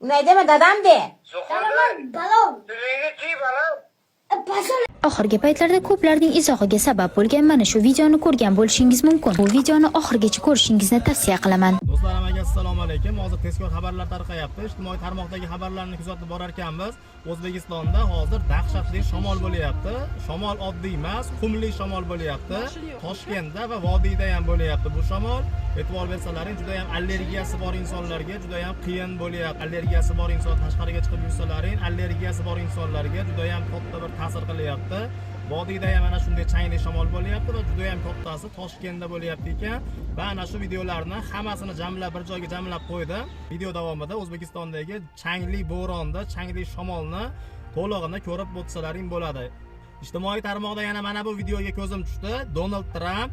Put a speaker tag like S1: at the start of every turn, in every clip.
S1: Unday dema dadam de.
S2: Oxirgi paytlarda ko'plarning izohiga sabab bo'lgan mana shu videoni ko'rgan bo'lishingiz mumkin. Bu videoni oxirigacha ko'rishingizni tavsiya qilaman.
S3: Do'stlarim, assalomu alaykum. Hozir tezkor xabarlar tarqayapti. Ijtimoiy tarmoqdagi xabarlarni kuzatib borar ekanmiz. O'zbekistonda hozir dahshatli shamol bo'lyapti. Shamol oddiy emas, qumli shamol bo'lyapti. Toshkentda va vodiyda ham bo'lyapti bu shamol. E'tibor bersalaring, juda ham allergiyasi bor insonlarga juda ham qiyin bo'lyapti. Allergiyasi bor inson tashqariga chiqib yursalaring, allergiyasi bor insonlarga juda ham katta bir ta'sir qilyapti. Vodiyda ham ana shunday changli shamol bo'lyapti va juda ham kattasi Toshkentda bo'lyapti ekan. Va ana shu videolarni hammasini jamlab bir joyga jamlab qo'ydim. Video davomida O'zbekistondagi changli bo'ronda, changli shamolni to'lig'ini ko'rib o'tsalaring bo'ladi. Ijtimoiy tarmoqda yana mana bu videoga ko'zim tushdi. Donald Tramp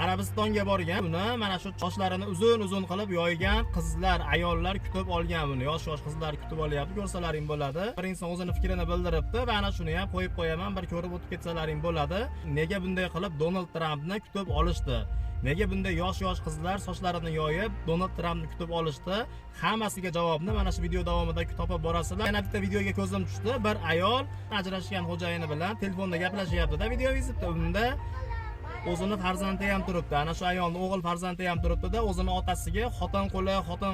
S3: Arabistonga borgan, uni mana shu sochlarini uzun-uzun qilib yoygan qizlar, ayollar kutib olgan buni. Yosh-yosh qizlar kutib olyapti, ko'rsalaring bo'ladi. Bir inson o'zining fikrini bildiribdi va ana shuni ham qo'yib qo'yaman, bir ko'rib o'tib ketsalaring bo'ladi. Nega bunday qilib Donald Trampni kutib olishdi? Nega bunday yosh-yosh qizlar sochlarini yoyib Donald Trampni kutib olishdi? Hammasiga javobni mana shu video davomida topib borasizlar. Yana bitta videoga ko'zim tushdi. Bir ayol ajrashgan xo'jayini bilan telefonda gaplashyapti-da, video vizitda unda o'zini farzandi ham turibdi. Ana shu ayolning o'g'il farzandi ham turibdi-da, o'zini otasiga xotin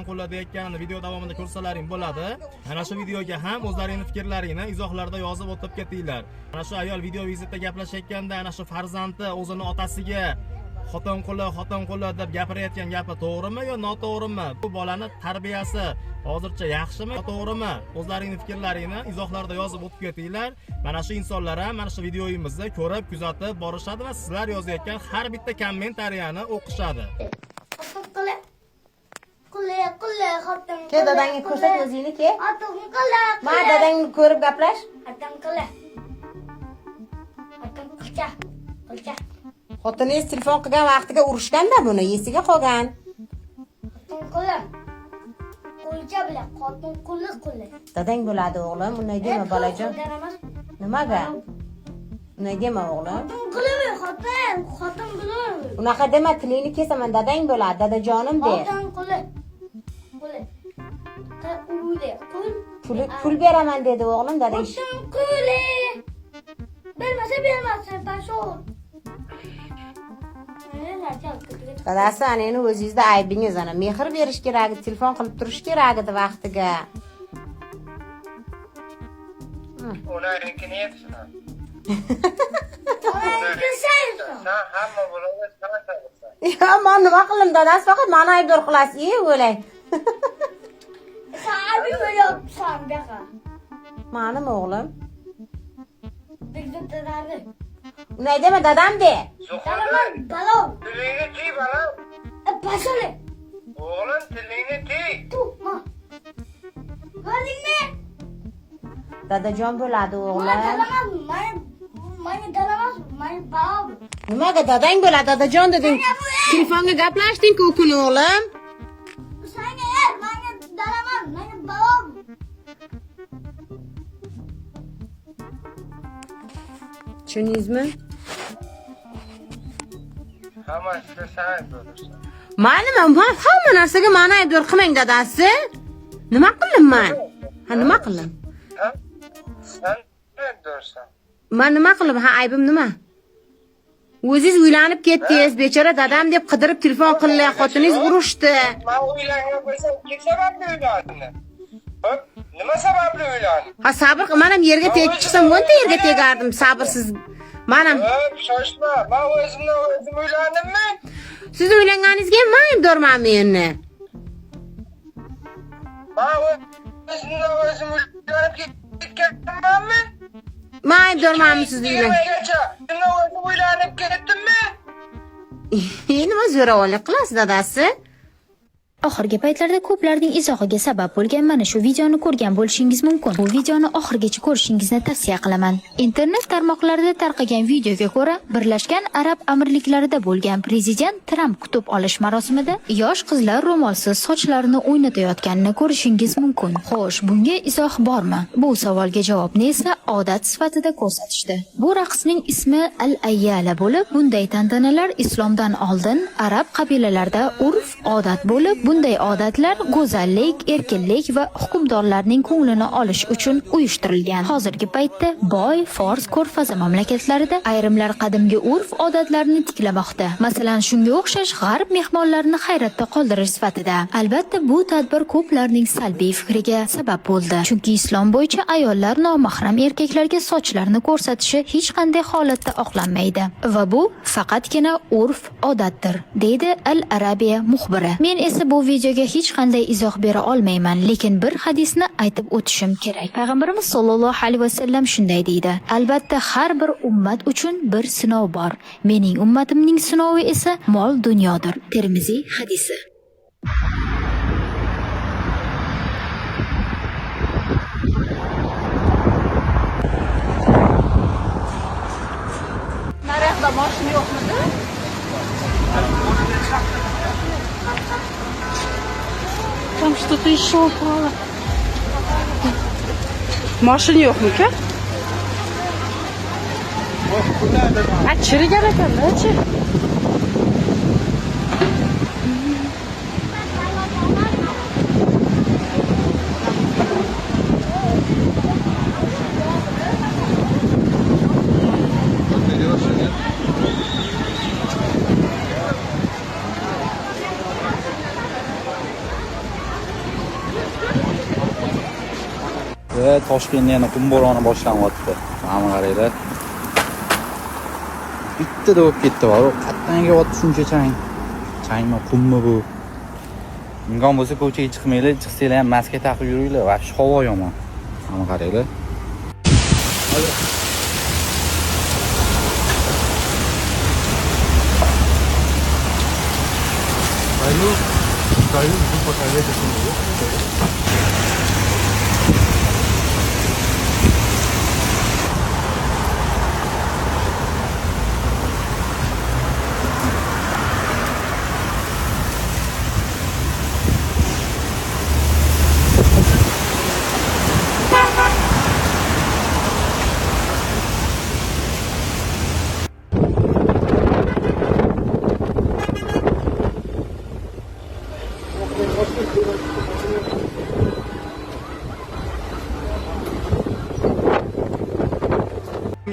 S3: qo'la deyotganini video davomida ko'rsalaring bo'ladi. Ana shu videoga ham o'zlaringning fikrlaringni izohlarda yozib o'tib ketinglar. Ana shu ayol video vizitda gaplashayotganda ana shu farzandi o'zini otasiga xotin qo'la deb gapirayotgan gapi to'g'rimi yo noto'g'rimi? Bu bolani tarbiyasi hozircha yaxshimi, to'g'rimi? O'zlaringning fikrlaringni izohlarda yozib o'tib ketinglar. Mana shu insonlar ham mana shu videoyimizni ko'rib, kuzatib borishadi va sizlar yozayotgan har bitta kommentariyani o'qishadi.
S1: Ke dadangga ko'rsat o'zingni ke. Ma dadangni ko'rib gaplash. Xotiningiz telefon qilgan vaqtiga urishganda buni esiga qolgan. Dadang bo'ladi o'g'lim, unday dema bolajon. Nimaga? Unday dema o'g'lim.
S4: Xotin bilan.
S1: Unaqa dema, tilingni kesaman, dadang bo'ladi, dadajonim de. Pul beraman dedi o'g'lim, dadang.
S4: Bermasa,
S1: Dadasi, aneni o'zingizda aybingiz, ana mehr berish kerak, telefon qilib turish kerak edi vaqtiga.
S5: Ularnikini yetsin. Hamma bo'ladi,
S1: Ya, men nima qildim dadasi, faqat meni aybdor qilasiz, o'lay.
S4: Sahibi bo'lyapsan buyoqqa.
S1: Menimi o'g'lim?
S4: Dadani.
S1: Unday dema dadam de.
S4: Balon.
S5: Tilingni tiy, balon.
S4: Pasole.
S5: O'g'lim, tilingni tiy.
S4: Tutma. Qo'lingni.
S1: Dadajon bo'ladi o'g'lim.
S4: Mani dalamas, mani balon.
S1: Nimaga dadang bo'ladi, dadajon deding. Telefonga gaplashding-ku kun o'g'lim.
S4: Mani dalamas, mani balon.
S1: Tushundingizmi?
S5: Hammasi sen bo'lursan.
S1: Men hamma narsaga meni aybdor qilmang dadasi. Nima qildim men? Ha, nima qildim?
S5: Sen aybdorsan.
S1: Men nima qildim? Ha, aybim nima? O'zingiz uylanib ketdingiz, bechora dadam deb qidirib telefon qilgan, xotiningiz urushdi.
S5: Men uylangan bo'lsam, kim sababli uylanding? Hop, nima sababli uylanding?
S1: Ha, sabr qil, men ham yerga tegib chiqsam, o'nta yerga tegardim, sabrsiz. Men ham
S5: Shoshma, men o'zim uylandimmi?
S1: siz uylanganingizga men aybdormanmi endi?
S5: Men o'zim uylanib ketganmanmi?
S1: Men aybdormanmi siz uylangan?
S5: Sen o'zim uylanib ketdimmi?
S1: Nima zo'ravonlik qilasiz dadasi?
S2: Oxirgi paytlarda ko'plarning izohiga sabab bo'lgan mana shu videoni ko'rgan bo'lishingiz mumkin. Bu videoni oxirigacha ko'rishingizni tavsiya qilaman. Internet tarmoqlarida tarqagan videoga ko'ra, Birlashgan Arab Amirliklarida bo'lgan prezident Tramp kutib olish marosimida yosh qizlar ro'molsiz sochlarini o'ynatayotganini ko'rishingiz mumkin. Xo'sh, bunga izoh bormi? Bu savolga javobni esa odat sifatida ko'rsatishdi. Bu raqsning ismi Al-Ayyala bo'lib, bunday tantanalar islomdan oldin arab qabilalarida urf odat bo'lib Bunday odatlar go'zallik, erkinlik va hukmdorlarning ko'nglini olish uchun uyushtirilgan. Hozirgi paytda boy Fors ko'rfazi mamlakatlarida ayrimlar qadimgi urf-odatlarni tiklamoqda. Masalan, shunga o'xshash g'arb mehmonlarini hayratda qoldirish sifatida. Albatta, bu tadbir ko'plarning salbiy fikriga sabab bo'ldi. Chunki islom bo'yicha ayollar nomahram erkaklarga sochlarini ko'rsatishi hech qanday holatda oqlanmaydi va bu faqatgina urf odatdir, deydi Al-Arabiya muxbiri. Men esa bu videoga hech qanday izoh bera olmayman, lekin bir hadisni aytib o'tishim kerak. Payg'ambarimiz sollallohu alayhi vasallam shunday deydi: albatta har bir ummat uchun bir sinov bor. Mening ummatimning sinovi esa mol dunyodir. Termiziy hadisi.
S1: Naryoqda mashina yo'qmidi? Там что-то еще упало. Машина yo'qmi-ku? A chirigan ekan-da-chi.
S6: Toshkentda yana qum bo'roni boshlanyapti. Mana qaranglar. Bittada bo'lib ketdi, bor. Qatdan kelyapti shuncha chang. Changmi, qummi bu? Imkon bo'lsa ko'chaga chiqmaylar, chiqsanglar ham maska taqib yuringlar. Vahsh havo yomon. Mana qaranglar.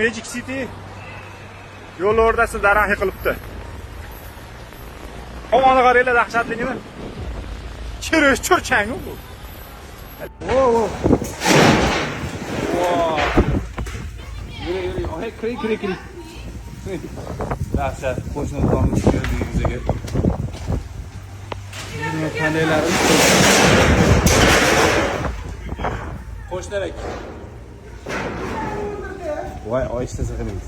S3: Magic City yo'l o'rtasida daraxt yiqilibdi. Havoni qaranglar, dahshatligini. Chirish churchang bu. Yuri, kiri. Dahshat, qo'shnilarimiz keldi yuzaga. Nima qandaylar? Qo'shnilar. Voy, oyishta sig'inamiz.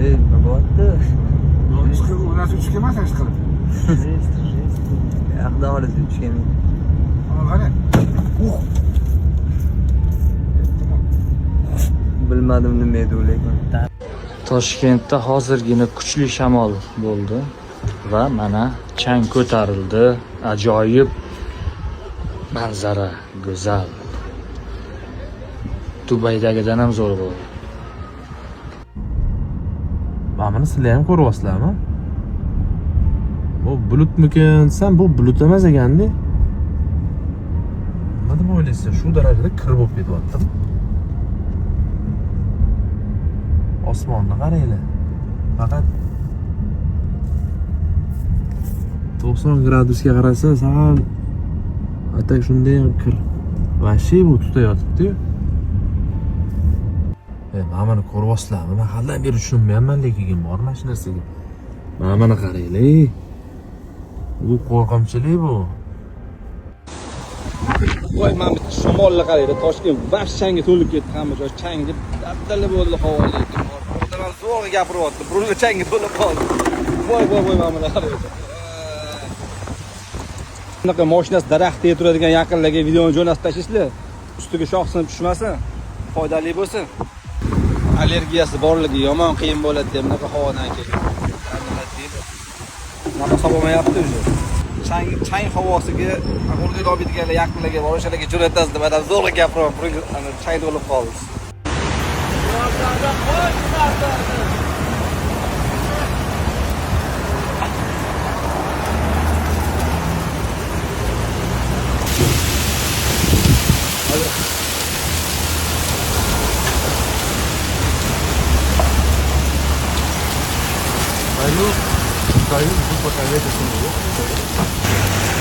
S6: Ey, nima bo'lyapti?
S7: Ular uch kelmas chiqib.
S6: Yo'qda hozir tushgan.
S7: Qani.
S6: Bilmadim nima edi u lekin. Toshkentda hozirgina kuchli shamol bo'ldi va mana chang ko'tarildi. Ajoyib manzara, go'zal. Dubaydagidan ham zo'r bo'ldi.
S8: Mana sizlar ham ko'ryapsizlarmi? Bu bulutmikin? Sen bu bulut emas ekanda. Nima deb o'ylaysiz? Shu darajada kir bo'lib ketyapti. Osmonni qaranglar. Faqat 90 gradusga qarasa, sal atak shunday ham kir. Vashi bu tutayotibdi-yu. Mana ko'ryapsizlarmi? Men haldan beri tushunmayapman, lekin bor mana shu narsaga. Mana qaranglar. Bu qo'rqinchli bu.
S6: Voy, mana bitta shamolni qaranglar, Toshkent bash changga to'lib ketdi, hamma joy chang deb dabdala bo'ldi havo lekin. Odamlar zo'rg'a gapiryapti, burunlar changga to'lib qoldi. Voy, mana qaranglar. Bunaqa mashinasi daraxtga turadigan yaqinlarga videoni jo'natib tashlaysizlar. Ustiga shox sinib tushmasin, foydali bo'lsin. Allergiyasi borligi yomon qiyin bo'ladi deb bunaqa havodan keyin. Nima hisoblamayapti o'zi. Chang havosiga o'rgil oladiganlar yaqinlarga bor, o'shalarga jo'natasiz deb adam zo'rg'a gapiryapti, chang to'lib qoldi.
S7: Ну, стоим, пока ветер не